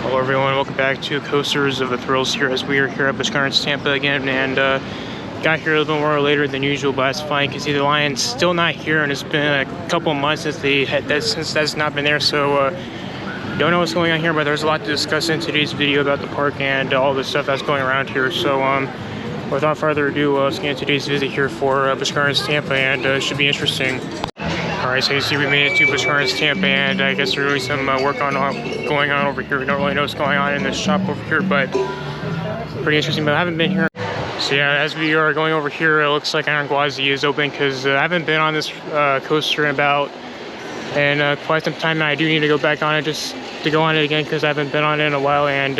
Hello everyone, welcome back to Coasters of the Thrills here as we are here at Busch Gardens Tampa again, and got here a little bit more later than usual, but that's fine because the lion's still not here and it's been a couple of months since that's not been there, so don't know what's going on here, but there's a lot to discuss in today's video about the park and all the stuff that's going around here. So without further ado, let's get into today's visit here for Busch Gardens Tampa, and it should be interesting. Alright, so you see we made it to Busch Gardens Tampa, and I guess there's really some work going on over here. We don't really know what's going on in this shop over here, but pretty interesting, but I haven't been here. So yeah, as we are going over here, it looks like Gwazi is open because I haven't been on this coaster in quite some time, and I do need to go back on it just to go on it again because I haven't been on it in a while, and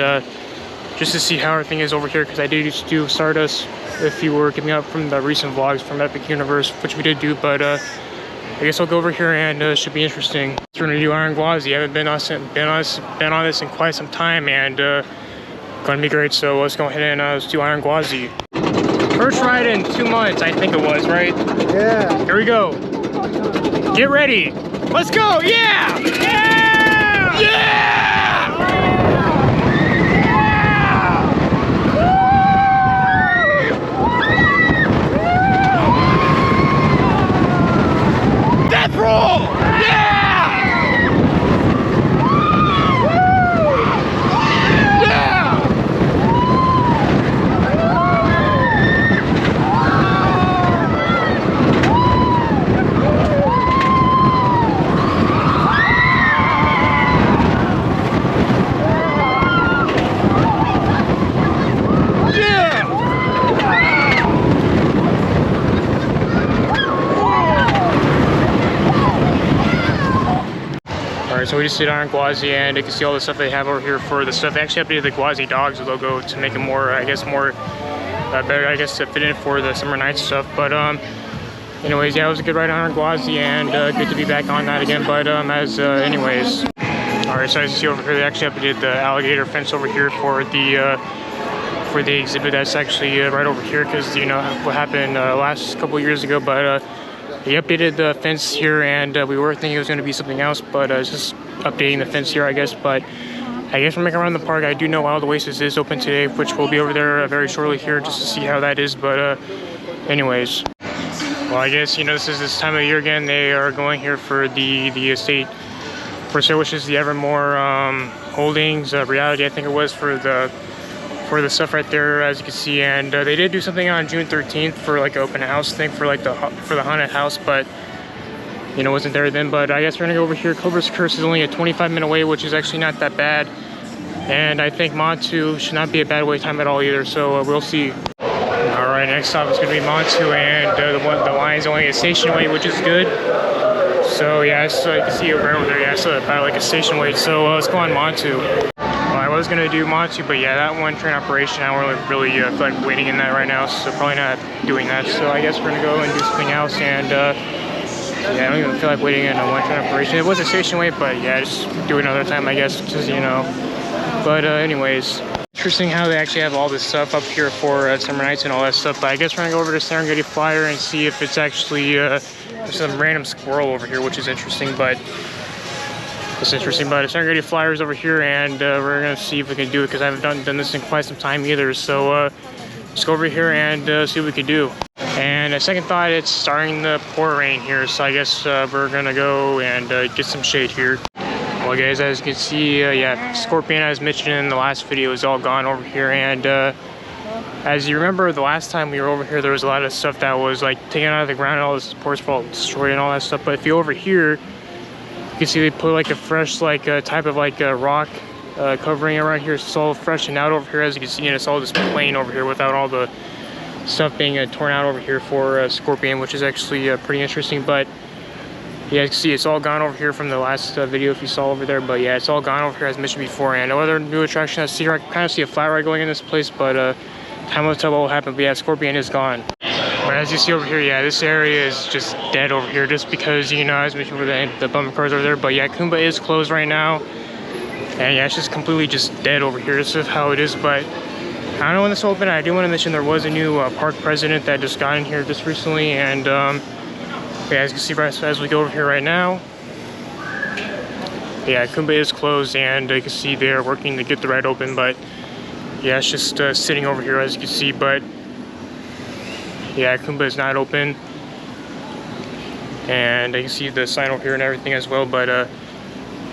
just to see how everything is over here because I did used to do Stardust if you were giving up from the recent vlogs from Epic Universe, which we did do, but I guess I'll go over here and it should be interesting. We're gonna do Gwazi. I haven't been on this in quite some time, and gonna be great. So let's go ahead and let's do Gwazi. First ride in 2 months, I think it was, right? Yeah. Here we go. Get ready. Let's go. Yeah. Yeah. Yeah. Death roll. Yeah. So we just did Gwazi, and you can see all the stuff they have over here for the stuff. They actually updated the Gwazi dogs logo to make it more, I guess, better, I guess, to fit in for the summer night stuff. But anyways, yeah, it was a good ride on Gwazi, and good to be back on that again. But anyways, all right. So as you see over here, they actually updated the alligator fence over here for the exhibit. That's actually right over here because you know what happened last couple years ago, but. They updated the fence here, and we were thinking it was going to be something else, but it's just updating the fence here, I guess. But I guess we're making around the park. I do know Wild Oasis is open today, which we'll be over there very shortly here just to see how that is. But anyways, well, I guess, you know, this time of the year again. They are going here for the estate for sale, which is the Evermore Holdings Reality, I think it was, for the stuff right there, as you can see. And they did do something on June 13th for like an open house thing for like the haunted house, but you know, wasn't there then. But I guess we're gonna go over here. Cobra's Curse is only a 25-minute wait, which is actually not that bad, and I think Montu should not be a bad wait time at all either, so we'll see. All right, next stop is gonna be Montu, and the line's only a station wait, which is good. So yeah, so you can see it right over there. Yeah, so about like a station wait, so let's go on Montu. I was gonna do Montu, but yeah, that one train operation, I don't really feel like waiting in that right now, so probably not doing that. So I guess we're gonna go and do something else, and yeah, I don't even feel like waiting in a one train operation. It was a station wait, but yeah, just do it another time, I guess, just, you know. But anyways, interesting how they actually have all this stuff up here for summer nights and all that stuff. But I guess we're gonna go over to Serengeti Flyer and see if it's actually there's some random squirrel over here, which is interesting, but. It's interesting, but Serengeti Flyers over here, and we're gonna see if we can do it because I haven't done this in quite some time either. So let's go over here and see what we can do. And a second thought, it's starting to pour rain here, so I guess we're gonna go and get some shade here. Well, guys, as you can see, yeah, Scorpion, as mentioned in the last video, is all gone over here, and as you remember, the last time we were over here, there was a lot of stuff that was like taken out of the ground, and all the supports were all destroyed and all that stuff. But if you over here. You can see they put like a fresh type of rock covering around here. It's all freshened out over here, as you can see, and it's all just plain over here without all the stuff being torn out over here for Scorpion, which is actually pretty interesting. But yeah, you can see it's all gone over here from the last video if you saw over there. But yeah, it's all gone over here as mentioned before. And no other new attraction I see here. I kind of see a flat ride going in this place, but time will tell what will happen. But yeah, Scorpion is gone. But as you see over here, yeah, this area is just dead over here just because, you know, as mentioned, the bumper cars over there. But yeah, Kumba is closed right now. And yeah, it's just completely just dead over here. This is how it is. But I don't know when this will open. I do want to mention there was a new park president that just got in here just recently. And yeah, as you can see as we go over here right now, Yeah, Kumba is closed, and you can see they're working to get the ride open, but yeah, it's just sitting over here as you can see. But yeah, Kumba is not open, and you can see the sign over here and everything as well. But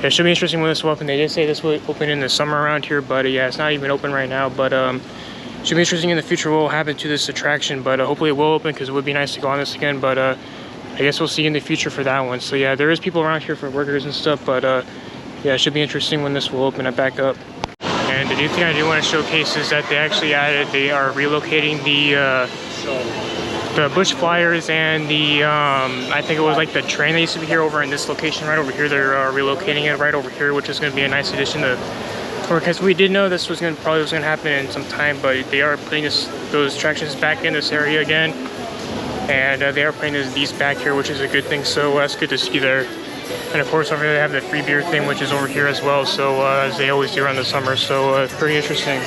it should be interesting when this will open. They did say this will open in the summer around here, but yeah, it's not even open right now. But should be interesting in the future what will happen to this attraction. But hopefully it will open, because it would be nice to go on this again. But I guess we'll see in the future for that one. So yeah, there is people around here for workers and stuff, but yeah, it should be interesting when this will open it back up. And the new thing I do want to showcase is that they actually added, they are relocating the Busch Flyers and the, I think it was like the train that used to be here over in this location right over here. They're relocating it right over here, which is going to be a nice addition to, because we did know this was probably was going to happen in some time, but they are putting those attractions back in this area again. And they are putting these back here, which is a good thing, so that's good to see there. And of course over here they have the free beer thing, which is over here as well, so as they always do around the summer, so pretty interesting.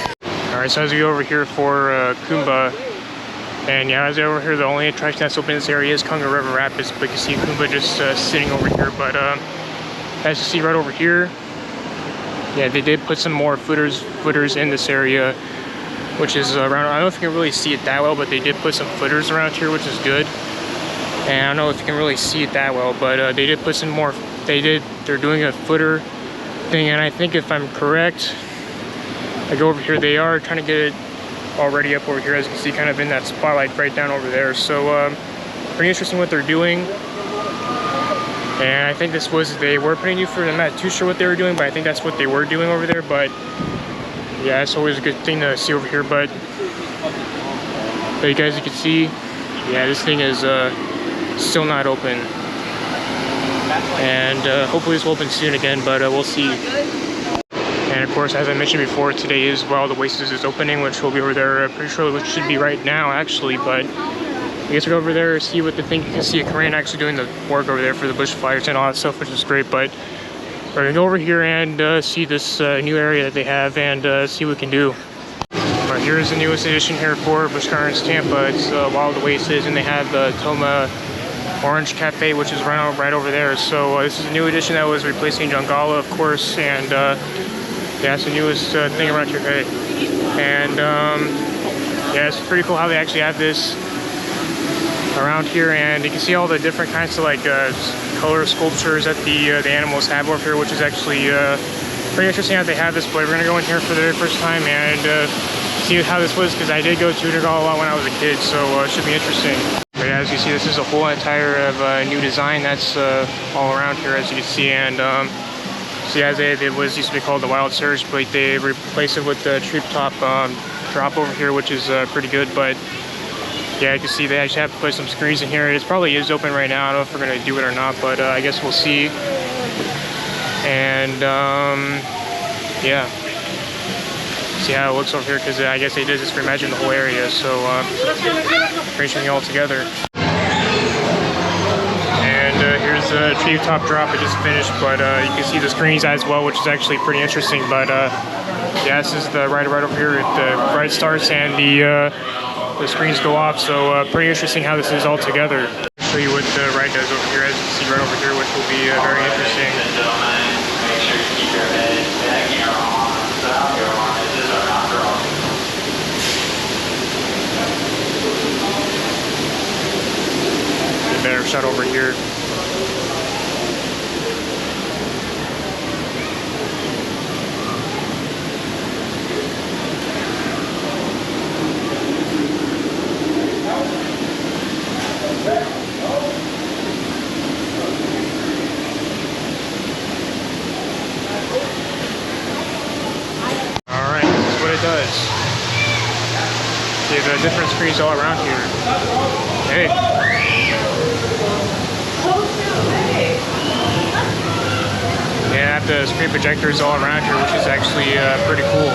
Alright, so as we go over here for Kumba, and yeah, as over here the only attraction that's open in this area is Congo River Rapids, but you can see Kumba just sitting over here. But as you see right over here, yeah, they did put some more footers in this area, which is around, I don't know if you can really see it that well, but they did put some footers around here, which is good. And I don't know if you can really see it that well, but they did put some more, they're doing a footer thing, and I think if I'm correct, I go over here, they are trying to get it already up over here, as you can see, kind of in that spotlight right down over there. So pretty interesting what they're doing. And I think they were putting you for, I'm not too sure what they were doing, but I think that's what they were doing over there. But yeah, it's always a good thing to see over here. But you guys, you can see, yeah, this thing is still not open, and hopefully this will open soon again, but we'll see. And of course, as I mentioned before, today is Wild Oasis is opening, which will be over there, pretty sure, which should be right now actually. But I guess we'll go over there, see what they think. You can see a Korean actually doing the work over there for the Busch Flyers and all that stuff, which is great. But we're gonna go over here and see this new area that they have, and see what we can do. But here's the newest addition here for Busch Gardens Tampa. It's Wild Oasis, and they have the Toma Orange Cafe, which is right over there. So this is a new addition that was replacing Jungala, of course, and yeah, it's the newest thing around here. And yeah, it's pretty cool how they actually have this around here, and you can see all the different kinds of like color sculptures that the animals have over here, which is actually pretty interesting how they have this. But we're gonna go in here for the very first time and see how this was, because I did go to Tigris a lot when I was a kid, so it should be interesting. But yeah, as you see, this is a whole entire of new design that's all around here, as you can see. And so yeah, it was used to be called the Wild Surge, but they replaced it with the treetop drop over here, which is pretty good. But yeah, you can see they actually have to put some screens in here. It probably is open right now. I don't know if we're gonna do it or not, but I guess we'll see. And yeah, see how it looks over here, because I guess they did just reimagine the whole area, so pretty interesting all together. And here's the treetop drop. It just finished, but you can see the screens as well, which is actually pretty interesting. But yeah, this is the right over here. The ride starts and the screens go off, so pretty interesting how this is all together. I'll show you what the ride does over here, as you can see right over here, which will be very interesting. Better shot over here. Alright, this is what it does. See the different screens all around here. Hey. Yeah, I have the screen projectors all around here, which is actually pretty cool.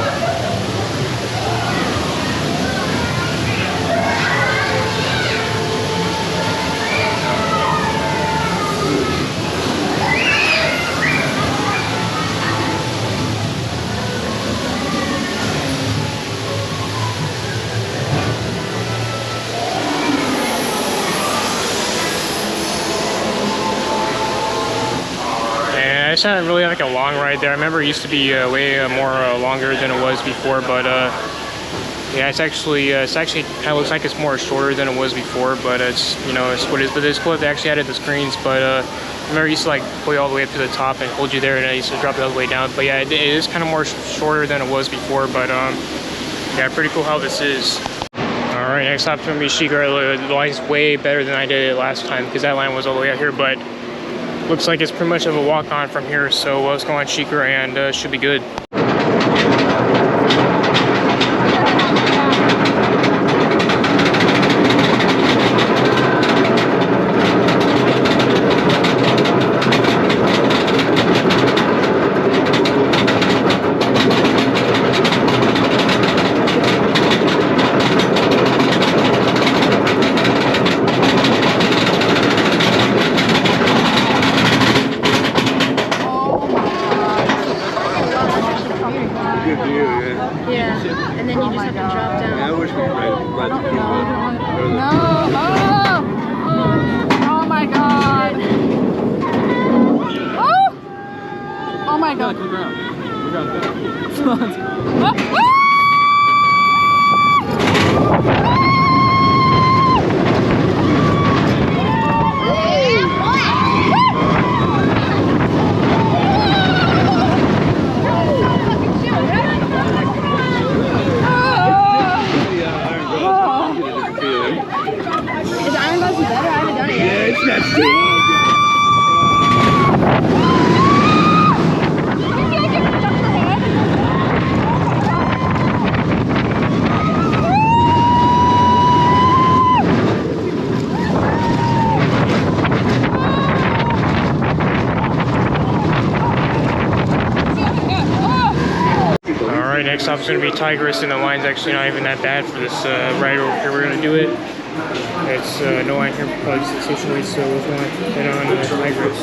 it's not really like a long ride there. I remember it used to be way more longer than it was before, but yeah, it's actually kind of looks like it's more shorter than it was before, but it's, you know, it's what it is. But it's cool that they actually added the screens. But I remember it used to like pull you all the way up to the top and hold you there, and I used to drop it all the way down. But yeah, it is kind of more shorter than it was before. But yeah, pretty cool how this is. All right, next stop's gonna be SeaWorld. The line's way better than I did it last time because that line was all the way out here. But looks like it's pretty much of a walk on from here. So let's go on SeaWorld and should be good. Yeah, and then you just have to drop down. Yeah, I wish we could ride the Kumba. No! Oh my god! Oh my god! Look around. Look around. Is Iron Gwazi better? I haven't done it yet. Yeah, it's not too Alright, next stop is going to be Tigris, and the line's actually not even that bad for this ride over here. We're going to do it. It's no line here, probably just the station wait, so we're going to get on Tigris.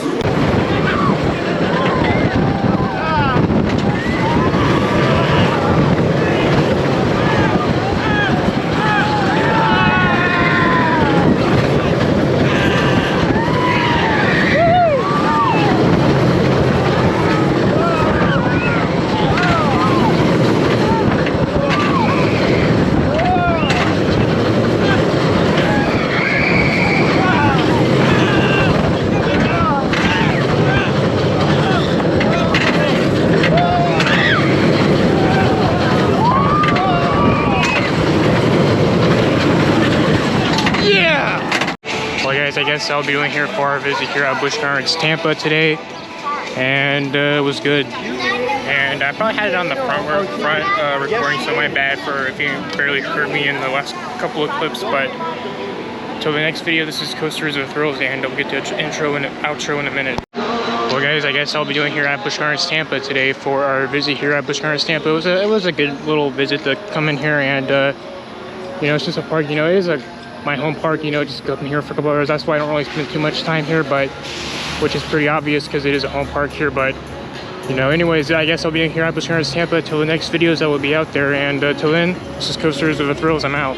Well guys, I guess I'll be doing here for our visit here at Busch Gardens Tampa today, and it was good. And I probably had it on the front recording, so my bad for if you barely heard me in the last couple of clips. But till the next video, this is Coasters of Thrills, and I'll get to intro and outro in a minute. Well guys, I guess I'll be doing here at Busch Gardens Tampa today for our visit here at Busch Gardens Tampa. It was a good little visit to come in here, and you know, it's just a park. You know, it is my home park, you know, just go up in here for a couple hours. That's why I don't really spend too much time here, but which is pretty obvious because it is a home park here. But you know, anyways, I guess I'll be in here at Busch Gardens Tampa till the next videos that will be out there, and till then, this is Coasters of the Thrills. I'm out.